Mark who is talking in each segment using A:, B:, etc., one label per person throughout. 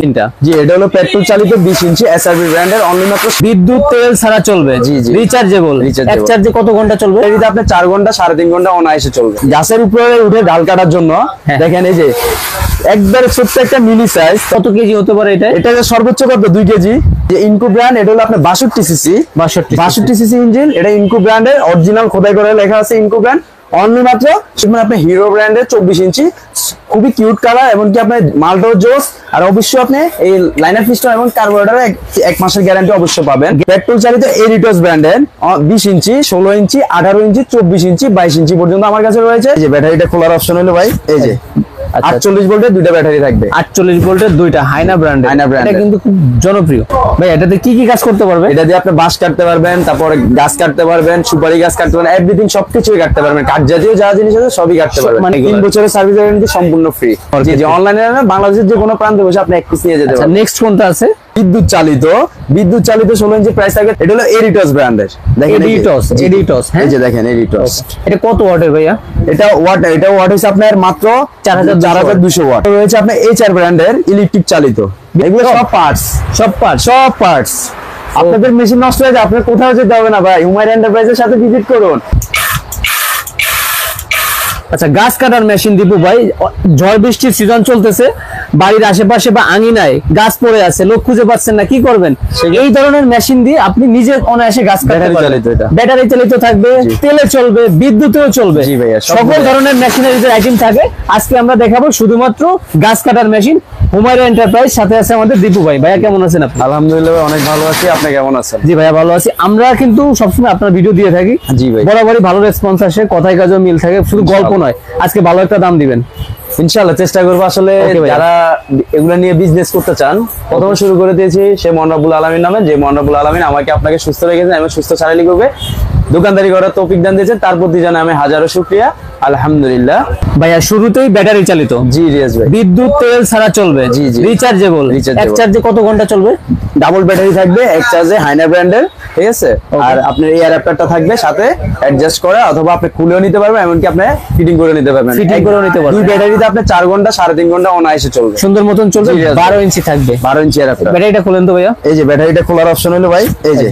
A: তিনটা
B: জি, এটা হলো পেট্রোল চালিত 20 ইঞ্চি এসআরবি ব্র্যান্ডের অনলি মাত্র
A: বিদ্যুৎ তেল ছাড়া চলবে।
B: জি জি,
A: রিচার্জেবল। এক চার্জে কত ঘন্টা চলবে?
B: এটা আপনি 4 ঘন্টা 3.5 ঘন্টা অনায়াসে চলবে। গাছের উপরে উঠে ডাল কাটার জন্য দেখেন এই যে একবারে ছোট্ট একটা মিনি সাইজ।
A: কত কেজি হতে পারে এটা?
B: এটা সর্বোচ্চ কত 2 কেজি। যে ইনকো ব্র্যান্ড, এটা হলো আপনার 62 সিসি 62 সিসি ইঞ্জিন। এটা ইনকো ব্র্যান্ডের অরিজিনাল খোদাই করে লেখা আছে ইনকো ব্র্যান্ড অনলি মাত্র। সেখানে আপনি হিরো ব্র্যান্ডের 24 ইঞ্চি খুবই কিউট কালার, এমনকি আপনার মালডোর জোস। আর অবশ্যই আপনি এই লাইনার পিস্টন এবং কার্বোরেটর 1 মাসের গ্যারান্টি অবশ্যই পাবেন। পেট্রোল চালিত এরিটস ব্র্যান্ডের 20 ইঞ্চি 16 ইঞ্চি 18 ইঞ্চি 24 ইঞ্চি 22 ইঞ্চি পর্যন্ত আমার কাছে রয়েছে। এই যে ব্যাটারিটা খোলার অপশন হলো ভাই, এই যে 48 ভোল্টের দুইটা ব্যাটারি থাকবে।
A: 48 ভোল্টের দুইটা হাইনা ব্র্যান্ডের। এটা কিন্তু খুব জনপ্রিয় ভাই। এটাতে কি কি কাজ করতে পারবে?
B: এটা দিয়ে আপনি বাঁশ কাটতে পারবেন, তারপর গাছ কাটতে পারবেন, সুপারি গাছ কাটতে পারবেন, এভরিথিং সবকিছুই কাটতে পারবেন। কাঠ জাতীয় যা জিনিস আছে সবই কাটতে পারবেন। মানে 3 বছরের সার্ভিস ওয়ারেন্টি সম্পূর্ণ ফ্রি। জি জি, অনলাইনে বাংলাদেশের যে কোনো প্রান্তে বসে আপনি এক পিস নিয়ে যেতে পারবেন।
A: নেক্সট কোনটা আছে?
B: বিদ্যুৎ চালিত 16 ইঞ্চি প্রাইস থাকে। এটা হলো এরিটস ব্র্যান্ডের। দেখেন
A: এরিটস,
B: এই যে দেখেন এরিটস।
A: এটা কত ওয়াটের ভাইয়া?
B: এটা ওয়াট হইছে আপনার মাত্র 4200 ওয়াট। রয়েছে আপনার এইচআর ব্র্যান্ডের ইলেকট্রিক চালিত। এগুলো সব পার্টস। আপনাদের মেশিন নষ্ট হয়ে যায়, আপনার কোথাও যেতে হবে না ভাই, হুমায়রা এন্টারপ্রাইজের সাথে ভিজিট করুন।
A: আচ্ছা, গাছ কাটার মেশিন দীপু ভাই, ঝড় বৃষ্টির সিজন চলতেছে, বাড়ির আশেপাশে বা আঙিনায় গাছ পড়ে আছে, লোক খুঁজে পাচ্ছেন না, কি করবেন? এই ধরনের মেশিন দিয়ে আপনি নিজে অনায়াসে গাছ কাটতে পারবেন। ব্যাটারি চালিত থাকবে, তেলে চলবে, বিদ্যুতেও চলবে, সকল ধরনের মেশিনারিজের আইটেম থাকে। আজকে আমরা দেখাবো শুধুমাত্র গাছ কাটার মেশিন, হুমায়রা এন্টারপ্রাইজ। সাথে আছে আমাদের দীপু ভাই। ভাইয়া কেমন আছেন আপনি?
B: আলহামদুলিল্লাহ অনেক ভালো আছি, আপনি কেমন আছেন?
A: জি ভাইয়া ভালো আছি। আমরা কিন্তু সবসময় আপনার ভিডিও দিয়ে থাকি।
B: জি ভাই,
A: বরাবরই ভালো রেসপন্স আসে, কথায় কাজেও মিল থাকে, শুধু গল্প নয়। আজকে ভালো একটা দাম দিবেন
B: ইনশাআল্লাহ, চেষ্টা করবো। আসলে যারা এগুলো নিয়ে বিজনেস করতে চান, প্রথমে শুরু করে দিয়েছি সে মহান রব্বুল আলামিন নামে, যে মহান রব্বুল আলামিন আমাকে আপনাকে সুস্থ রেখেছেন এবং সুস্থ শারীরিক করবে দোকানদারি করার তৌফিক দান দিয়েছেন, তার প্রতি জানাই আমি হাজারো শুকরিয়া, আলহামদুলিল্লাহ।
A: ভাইয়া শুরুতেই ব্যাটারি চালিত।
B: জি রিয়াজ ভাই,
A: বিদ্যুৎ তেল ছাড়া চলবে।
B: জি জি,
A: রিচার্জেবল। এক চার্জে কত ঘন্টা চলবে?
B: ডাবল ব্যাটারি থাকবে এক চার্জে, হাইনা ব্র্যান্ডের, ঠিক আছে। আর আপনার এয়ার অ্যাডাপ্টারটা থাকবে সাথে, অ্যাডজাস্ট করা, অথবা আপনি খুলেও নিতে পারবেন, এমনকি আপনি ফিটিং করে নিতে পারবেন। দুই ব্যাটারিতে আপনি 4 ঘন্টা 3.5 ঘন্টা অনায়াসে চলবে,
A: সুন্দর মতন চলবে। 12 ইঞ্চি থাকবে,
B: 12 ইঞ্চি এয়ার অ্যাডাপ্টার।
A: ব্যাটারিটা খুলেন তো ভাইয়া।
B: এই যে ব্যাটারিটা খোলার অপশন হলো ভাই, এই যে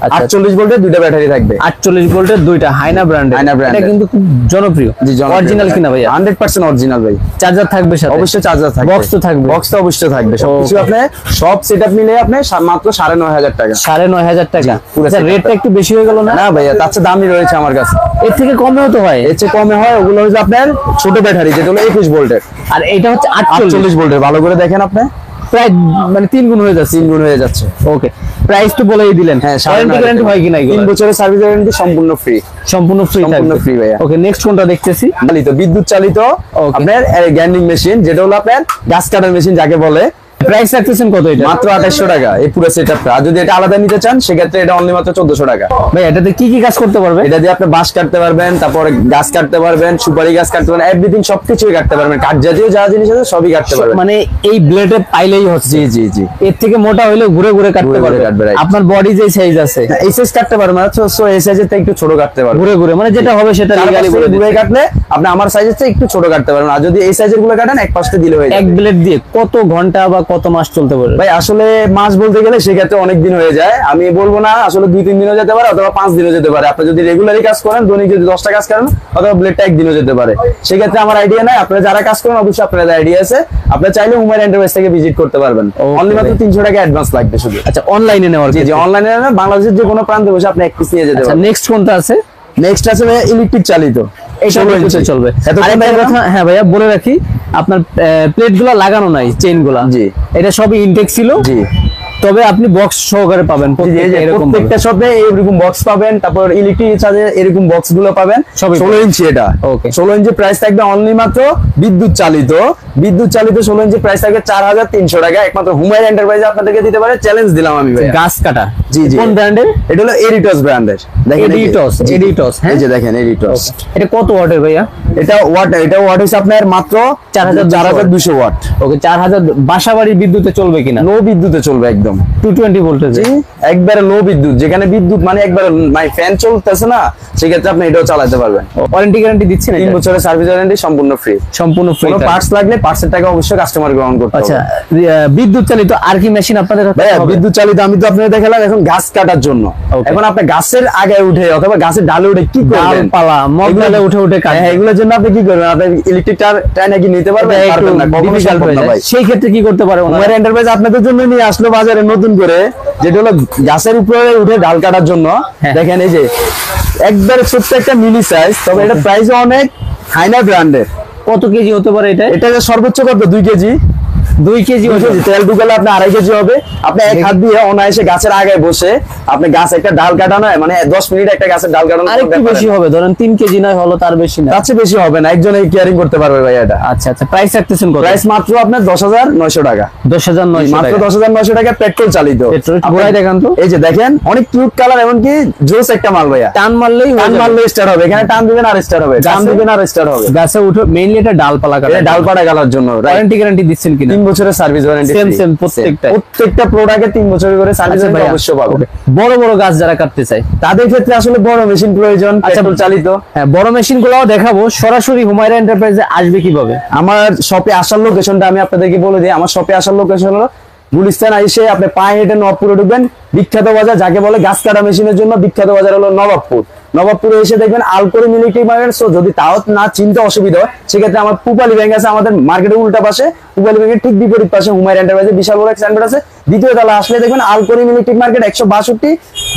B: 48 ভোল্টের দুইটা ব্যাটারি থাকবে।
A: 48 ভোল্টের দুইটা হাইনা ব্র্যান্ডের। এটা কিন্তু খুব জনপ্রিয়। অরিজিনাল কিনা ভাইয়া?
B: 100% অরিজিনাল ভাই।
A: চার্জার থাকবে সাথে?
B: অবশ্যই চার্জার থাকবে।
A: বক্স তো থাকবে?
B: বক্স তো অবশ্যই থাকবে। সবকিছু আপনি সব সেটআপ মিলে আপনি মাত্র 9500 টাকা।
A: 9500 টাকা। আচ্ছা, রেটটা একটু বেশি হয়ে গেল না?
B: না ভাইয়া, তার চেয়ে দামই রয়েছে আমার কাছে।
A: এর থেকে কমেও তো হয়?
B: এর চেয়ে কমে হয়। ওগুলো হচ্ছে আপনার ছোট ব্যাটারি, যেটা হলো 21 ভোল্টের,
A: আর এটা হচ্ছে
B: 48 ভোল্টের। ভালো করে দেখেন আপনি,
A: প্রায় মানে 3 গুণ হয়ে যাচ্ছে।
B: 3 গুণ হয়ে যাচ্ছে।
A: ওকে, প্রাইস তো বলেই দিলেন।
B: হ্যাঁ,
A: গ্যারান্টি হয় কিনা?
B: 3 বছরের সার্ভিস ওয়ারেন্টি সম্পূর্ণ ফ্রি।
A: সম্পূর্ণ ফ্রি
B: ভাইয়া।
A: ওকে, নেক্সট কোনটা দেখতেছি?
B: চালিত বিদ্যুৎ চালিত আপনার গ্রাইন্ডিং মেশিন, যেটা হলো আপনার গাছ কাটার মেশিন যাকে বলে।
A: প্রাইস রাখতেছেন কত এটা?
B: মাত্র 2800 টাকা এই পুরো সেটআপটা। আর যদি এটা আলাদা নিতে চান সেক্ষেত্রে এটা অনলি মাত্র 1400 টাকা।
A: ভাই এটাতে কি কি কাজ করতে পারবে?
B: এটা দিয়ে আপনি বাঁশ কাটতে পারবেন, তারপর গাছ কাটতে পারবেন, সুপারি গাছ কাটতে পারবেন, এভরিথিং সবকিছুই কাটতে পারবেন। কাঠ জাতীয় যা জিনিস আছে সবই কাটতে পারবেন।
A: মানে এই ব্লেডে পাইলেই হচ্ছে।
B: জি জি জি,
A: এর থেকে মোটা হইলে ঘুরে ঘুরে কাটতে পারবে। আপনার বডি যে সাইজ আছে
B: এই সাইজ কাটতে পারবেন, সো এই সাইজের থেকে একটু ছোট কাটতে পারবেন।
A: ঘুরে ঘুরে মানে যেটা হবে সেটা লিগ্যালি বলে
B: ঘুরে কাটলে আপনি আমার সাইজের চেয়ে একটু ছোট কাটতে পারবেন। আর যদি এই সাইজের গুলো কাটেন এক পাশে দিলে হয়ে যাবে।
A: এক ব্লেড দিয়ে কত ঘন্টা বা কত মাস চলতে পারে
B: ভাই? আসলে মাস বলতে গেলে সেক্ষেত্রে অনেক দিন হয়ে যায়। আমি বলবো না, আসলে 2-3 দিনও যেতে পারে, অথবা 5 দিনও যেতে পারে। আপনি যদি রেগুলারই কাজ করেন, দৈনিক যদি 10টা কাজ করেন, অথবা ব্লেডটা একদিনও যেতে পারে। সেক্ষেত্রে আমার আইডিয়া নাই। আপনারা যারা কাজ করেন অবশ্যই আপনাদের আইডিয়া আছে। আপনারা চাইলে হুমায়রা এন্টারপ্রাইজ থেকে ভিজিট করতে পারবেন। অনলি মাত্র 300 টাকা অ্যাডভান্স লাগবে শুধু।
A: আচ্ছা, অনলাইনে নেওয়ার?
B: জি জি, অনলাইনে নেন, বাংলাদেশের যে কোনো প্রান্তে বসে আপনি এক পিস নিয়ে যেতে পারবেন।
A: নেক্সট কোনটা আছে?
B: নেক্সট আছে ভাই ইলেকট্রিক চালিত।
A: এই 16 ইঞ্চি চলবে। আরেকটা কথা, হ্যাঁ ভাইয়া বলে রাখি, আপনার প্লেটগুলো লাগানো নাই, চেইনগুলো।
B: জি,
A: এটা সবই ইনটেক ছিল।
B: জি,
A: তবে আপনি বক্স সহকারে পাবেন।
B: প্রত্যেকটা শপে এরকম বক্স পাবেন। তারপর ইলেকট্রিক চার্জে এরকম বক্স গুলো পাবেন। 16 ইঞ্চি এটা। ওকে, 16 ইঞ্চি প্রাইস থাকবে অনলি মাত্র বিদ্যুৎ চালিত 16 ইঞ্চি প্রাইস থাকবে 4300 টাকা। একমাত্র হুমায়রা এন্টারপ্রাইজ আপনাদেরকে দিতে পারে। চ্যালেঞ্জ দিলাম আমি ভাই।
A: গাছ কাটা।
B: জি জি,
A: কোন ব্র্যান্ডের?
B: এটা হলো এরিটস ব্র্যান্ডের। দেখেন
A: এরিটস।
B: এই যে দেখেন এরিটস।
A: এটা কত ওয়াটের ভাইয়া?
B: এটা ওয়াট হইছে আপনার মাত্র 4200 ওয়াট।
A: ওকে, 4000। বাসাবাড়ির বিদ্যুতে চলবে কিনা?
B: নো বিদ্যুতে চলবে একদম। একদম
A: 220 ভোল্টেজ।
B: একবারে লো বিদ্যুৎ, যেখানে বিদ্যুৎ মানে একবারে মানে ফ্যান চলতেছে না, সেক্ষেত্রে আপনি এটাও চালাতে পারবেন।
A: ওয়ারেন্টি গ্যারান্টি দিচ্ছেন?
B: 3 বছরের সার্ভিস ওয়ারেন্টি, সম্পূর্ণ ফ্রি।
A: সম্পূর্ণ ফ্রি।
B: কোনো পার্টস লাগলে পার্টসের টাকা অবশ্যই কাস্টমার গ্রহণ করতে হবে।
A: আচ্ছা, বিদ্যুৎ চালিত আর কি মেশিন আপনাদের হাতে
B: ভাইয়া
A: হবে?
B: বিদ্যুৎ চালিত আমি তো আপনাদের দেখালাম এখন গাছ কাটার জন্য। এখন আপনি গাছের আগে উঠে অথবা গাছের ডালে উঠে কি করবেন?
A: ডালপালা মগডালে উঠে উঠে কাটবেন।
B: হ্যাঁ, এগুলোর জন্য আপনি কি করবেন? আপনি ইলেকট্রিক টার নাকি নিতে পারবেন? পারবেন না, কখনো সম্ভব না ভাই।
A: সেই ক্ষেত্রে কি করতে পারে?
B: উমার এন্টারপ্রাইজ আপনাদের জন্য নিয়ে আসলো বাজারে নতুন করে, যেটা হলো গাছের উপরে উঠে ডাল কাটার জন্য। দেখেন এই যে একবারে ছোট্ট একটা মিনি সাইজ, তবে এটা প্রাইস অনেক হাইনা ব্র্যান্ডের।
A: কত কেজি হতে পারে এটা?
B: এটা সর্বোচ্চ কত? 2 কেজি।
A: 2 কেজি
B: তেল ঢুকালে আপনি 2.5 কেজি হবে। আপনি এক হাত দিয়ে অনায়াসে গাছের আগায় বসে আপনি গাছ একটা ডাল কাটানো, মানে 10 মিনিট একটা গাছের ডাল কাটানো।
A: আরেকটু বেশি হবে, ধরেন 3 কেজি নয় হলো, তার বেশি না।
B: তার চেয়ে বেশি হবে না, একজনে কেয়ারিং করতে পারবে ভাই এটা।
A: আচ্ছা আচ্ছা, প্রাইস রাখতেছেন কত?
B: প্রাইস মাত্র আপনার 10,900 টাকা।
A: 10,900
B: মাত্র 10,900 টাকা, পেট্রোল চালিত।
A: পেট্রোল ঘোড়ায় দেখান তো।
B: এই যে দেখেন অনেক কিউট কালার, এমনকি জোস একটা মাল ভাইয়া।
A: টান মারলেই
B: স্টার্ট হবে, এখানে টান দিবেন আর স্টার্ট হবে, টান দিবেন আর স্টার্ট হবে।
A: গাছে উঠে মেইনলি এটা ডালপালা কাটা।
B: এটা ডালপালা কাটার জন্য।
A: ওয়ারেন্টি গ্যারান্টি দিচ্ছেন কিনা?
B: 3 বছরের সার্ভিস ওয়ারেন্টি।
A: সেম
B: প্রত্যেকটা প্রোডাক্টে 3 বছর করে সার্ভিস ওয়ারেন্টি অবশ্যই পাবে।
A: বড় বড় গাছ যারা কাটতে চায়
B: তাদের ক্ষেত্রে আসলে বড় মেশিন প্রয়োজন, পেট্রোল চালিত।
A: হ্যাঁ, বড় মেশিন গুলাও দেখাবো। সরাসরি হুমায়রা এন্টারপ্রাইজে আসবে কিভাবে?
B: আমার শপে আসার লোকেশনটা আমি আপনাদেরকে বলে দিই। আমার শপে আসার লোকেশন হলো গুলিস্তান। আইসে আপনি পায়ে হেঁটে নবপুরে ঢুকবেন। বিখ্যাত বাজার যাকে বলে গাছ কাটা মেশিনের জন্য বিখ্যাত বাজার হলো নবাবপুর। নবাবপুরে এসে দেখবেন আলকোরি মিলিটারি মার্কেট। সো যদি তাও না চিনতে অসুবিধা হয়, সেক্ষেত্রে আমার পুপালি ব্যাংক আছে আমাদের মার্কেটের উল্টা পাশে। পুপালি ব্যাংকের ঠিক বিপরীত পাশে হুমায়রা এন্টারপ্রাইজে বিশাল বড় এক সাইনবোর্ড আছে। দ্বিতীয় তলা আসলে দেখবেন আলকোরি মিলিটারি মার্কেট 162,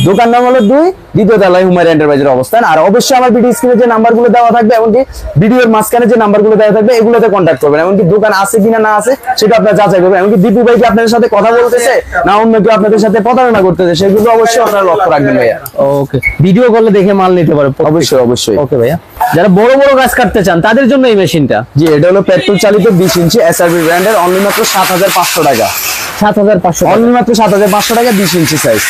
B: দোকান নাম হলো 2, দ্বিতীয় তলায় হুমায়রা এন্টারপ্রাইজের অবস্থান। আর অবশ্যই আমার ভিডিও স্ক্রিনে যে নাম্বারগুলো দেওয়া থাকবে, এমনকি ভিডিওর মাঝখানে যে নাম্বারগুলো দেওয়া থাকবে, এগুলোতে কন্ট্যাক্ট করবেন। এমনকি দোকান আছে কিনা না আছে সেটা আপনারা যাচাই করবেন। এমনকি দীপু ভাই কি আপনাদের সাথে কথা বলতেছে না অন্য কেউ আপনাদের সাথে প্রতারণা করতেছে, সেগুলো অবশ্যই আপনারা লক্ষ্য রাখবেন ভাইয়া।
A: ওকে, ভিডিও কলে দেখে মাল নিতে পারে
B: অবশ্যই।
A: ওকে ভাইয়া, যারা বড় বড় গাছ কাটতে চান তাদের জন্য এই মেশিনটা।
B: জি, এটা হলো পেট্রোল চালিত 20 ইঞ্চি এসআরবি ব্র্যান্ডের, অনলি মাত্র 7,500 টাকা।
A: 7,500,
B: অনলি মাত্র 7,500 টাকা, 20 ইঞ্চি সাইজ।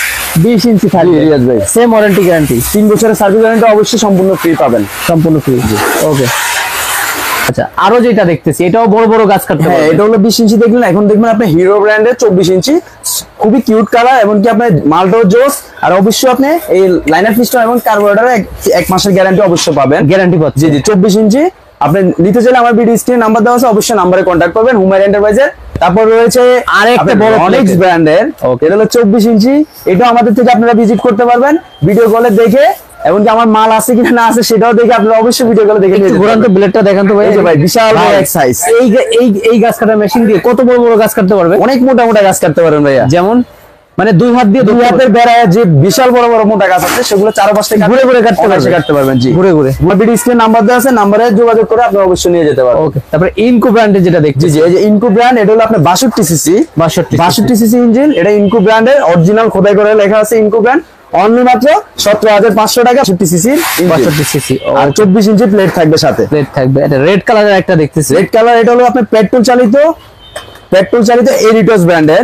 A: 20 ইঞ্চি থাকবে।
B: রিয়াজ ভাই,
A: সেম ওয়ারেন্টি গ্যারান্টি,
B: 3 বছরের সার্ভিস ওয়ারেন্টি অবশ্যই সম্পূর্ণ ফ্রি পাবেন।
A: সম্পূর্ণ ফ্রি। ওকে, আচ্ছা আরো যেটা দেখতেছি এটাও বড় বড় গাছ কাটতে
B: হ্যাঁ,
A: পারবে।
B: এটা হলো 20 ইঞ্চি দেখলেন। এখন দেখবেন আপনি হিরো ব্র্যান্ডের 24 ইঞ্চি, খুবই কিউট কালার, এমনকি আপনার মালটাও জোস। আর অবশ্যই আপনি এই লাইনার পিস্টন এবং কার্বোরেটরে 1 মাসের গ্যারান্টি অবশ্যই পাবেন।
A: গ্যারান্টি পাচ্ছি।
B: জি 24 ইঞ্চি আপনি নিতে চাইলে আমার ভিডিও স্ক্রিনে নাম্বার দেওয়া আছে, অবশ্যই নাম্বারে কন্ট্যাক্ট করবেন হুমায়রা এন্টারপ্রাইজের। তারপর রয়েছে
A: আরেকটা বড়
B: অনেক্স ব্র্যান্ডের, এটা হলো 24 ইঞ্চি। এটা আমাদের থেকে আপনারা ভিজিট করতে পারবেন ভিডিও কলে দেখে, এমনকি আমার মাল আছে কিনা না আছে সেটাও দেখে আপনারা অবশ্যই ভিডিও কলে দেখে নিয়ে
A: ঘুরান তো, ব্লেডটা দেখান তো ভাই।
B: এই যে ভাই বিশাল বড় এক সাইজ।
A: এই গাছ কাটার মেশিন দিয়ে কত বড় বড় গাছ কাটতে পারবে?
B: অনেক মোটা মোটা গাছ কাটতে পারেন ভাইয়া।
A: যেমন মানে 2 হাত দিয়ে
B: 2 হাতের বেড়ায় যে বিশাল বড় বড় মোটা গাছ আছে, সেগুলো 4 থেকে
A: ঘুরে ঘুরে কাটতে
B: পারবেন। জি,
A: ঘুরে ঘুরে।
B: আমার ভিডিও স্ক্রিনে নাম্বার দেওয়া আছে, নাম্বারে যোগাযোগ করে আপনি অবশ্যই নিয়ে যেতে পারবেন।
A: ওকে, তারপরে ইনকো ব্র্যান্ডের যেটা দেখছি।
B: জি, এই যে ইনকো ব্র্যান্ড, এটা হলো আপনার 62 সিসি 62 সিসি ইঞ্জিন। এটা ইনকো ব্র্যান্ডের অরিজিনাল খোদাই করে লেখা আছে ইনকো ব্র্যান্ড। অনলি মাত্র 17,500 টাকা, 62 সিসি
A: 62 সিসি
B: আর 24 ইঞ্চি প্লেট থাকবে সাথে।
A: প্লেট থাকবে। এটা রেড কালারের একটা দেখতেছি।
B: রেড কালার, এটা হলো আপনার পেট্রোল চালিত এরিটস ব্র্যান্ডের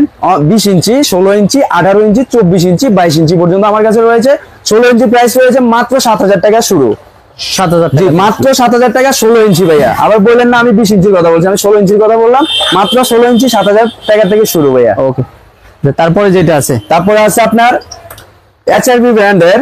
B: 20 ইঞ্চি, 16 ইঞ্চি, 18 ইঞ্চি, 24 ইঞ্চি, 22 ইঞ্চি পর্যন্ত আমার কাছে রয়েছে। 16 ইঞ্চি প্রাইস রয়েছে মাত্র 7,000 টাকা শুরু।
A: 7,000
B: জি, মাত্র 7,000 টাকা 16 ইঞ্চি ভাইয়া। আবার বললেন না আমি 20 ইঞ্চির কথা বলছি, আমি 16 ইঞ্চির কথা বললাম। মাত্র 16 ইঞ্চি 7,000 টাকা থেকে শুরু ভাইয়া।
A: ওকে, তারপরে যেটা আছে,
B: তারপরে আছে আপনার এসআরবি ব্র্যান্ডের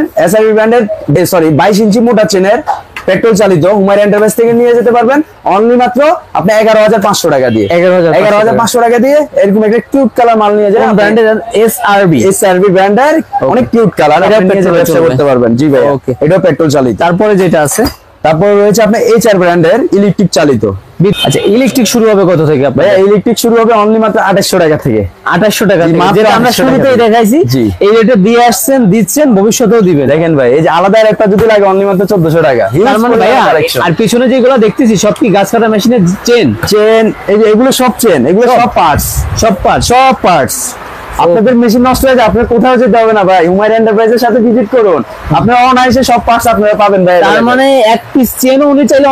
B: 22 ইঞ্চি মোটা চেনের পেট্রোল চালিত হুমায়রা এন্টারপ্রাইজ থেকে নিয়ে যেতে পারবেন অনলি মাত্র আপনি 11,500 টাকা দিয়ে। 11,500 টাকা দিয়ে এরকম একটা কিউট কালার মাল নিয়ে যাবেন।
A: ব্র্যান্ডের এসআরবি
B: ব্র্যান্ডের অনেক কিউট কালার,
A: এটা
B: আপনি নিয়ে ব্যবসা করতে পারবেন। জি ভাই,
A: ওকে,
B: এটাও পেট্রোল চালিত।
A: তারপরে যেটা আছে,
B: তারপর রয়েছে আপনার এইচআর ব্র্যান্ডের ইলেকট্রিক চালিত।
A: আচ্ছা, ইলেকট্রিক শুরু হবে কত থেকে আপনার?
B: ভাই ইলেকট্রিক শুরু হবে অনলি মাত্র 2800 টাকা থেকে।
A: 2800 টাকা থেকে,
B: মাত্র
A: যেটা আমরা
B: 2800
A: শুরুতেই
B: টাকা।
A: দেখাইছি।
B: জি,
A: এই রেটে দিয়ে আসছেন, দিচ্ছেন, ভবিষ্যতেও দিবেন।
B: দেখেন ভাই, এই যে আলাদা একটা যদি লাগে অনলি মাত্র 1400 টাকা।
A: তার মানে ভাইয়া, আর পিছনে যেগুলো দেখতেছি সব কি গাছ কাটা মেশিনের চেন?
B: এই যে এগুলো সব চেন, এগুলো সব পার্টস, সব পার্টস। আপনাদের মেশিন নষ্ট হয়ে যায়, আপনার কোথাও যেতে হবে না ভাই, হুমায়রা এন্টারপ্রাইজের সাথে ভিজিট করুন, আপনারা অনায়াসে সব পার্টস আপনারা পাবেন ভাই।
A: তার মানে এক পিস চেনও উনি চাইলে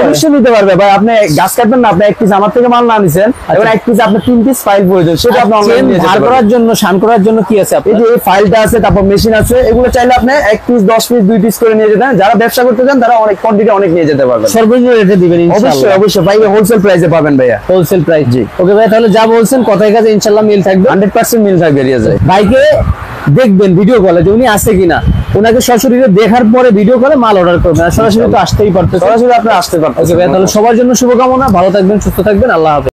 B: অবশ্যই নিতে পারবে ভাই। আপনি গাছ কাটবেন না, আপনি এক পিস আমার থেকে মাল না নিছেন, এবং এক পিস আপনার 3 পিস ফাইল প্রয়োজন, সেটা আপনি অনলাইনে নিয়ে যেতে পারবেন।
A: করার জন্য, শান করার জন্য কি আছে
B: এই যে এই ফাইলটা আছে, তারপর মেশিন আছে, এগুলো চাইলে আপনি 1 পিস 10 পিস 2 পিস করে নিয়ে যেতে পারেন। যারা ব্যবসা করতে চান তারা অনেক কোয়ান্টিটি অনেক নিয়ে যেতে পারবেন।
A: সর্বনিম্ন রেটে দিবেন ইনশাআল্লাহ।
B: অবশ্যই ভাই, হোলসেল প্রাইসে পাবেন ভাইয়া।
A: Wholesale price. জি, ওকে ভাই, তাহলে যা বলছেন কথায় কাজে ইনশাআল্লাহ মিল থাকবে।
B: 100% 100% মিল থাকবে রিয়াজে।
A: ভাইকে দেখবেন ভিডিও কলে যে উনি আছে কিনা, ওনাকে সরাসরি দেখার পরে ভিডিও কলে মাল অর্ডার করবেন, আর সরাসরি তো আসতেই পারতেছে,
B: সরাসরি আপনি আসতে পারতেন।
A: ওকে ভাই, তাহলে সবার জন্য শুভকামনা, ভালো থাকবেন, সুস্থ থাকবেন, আল্লাহ হাফেজ।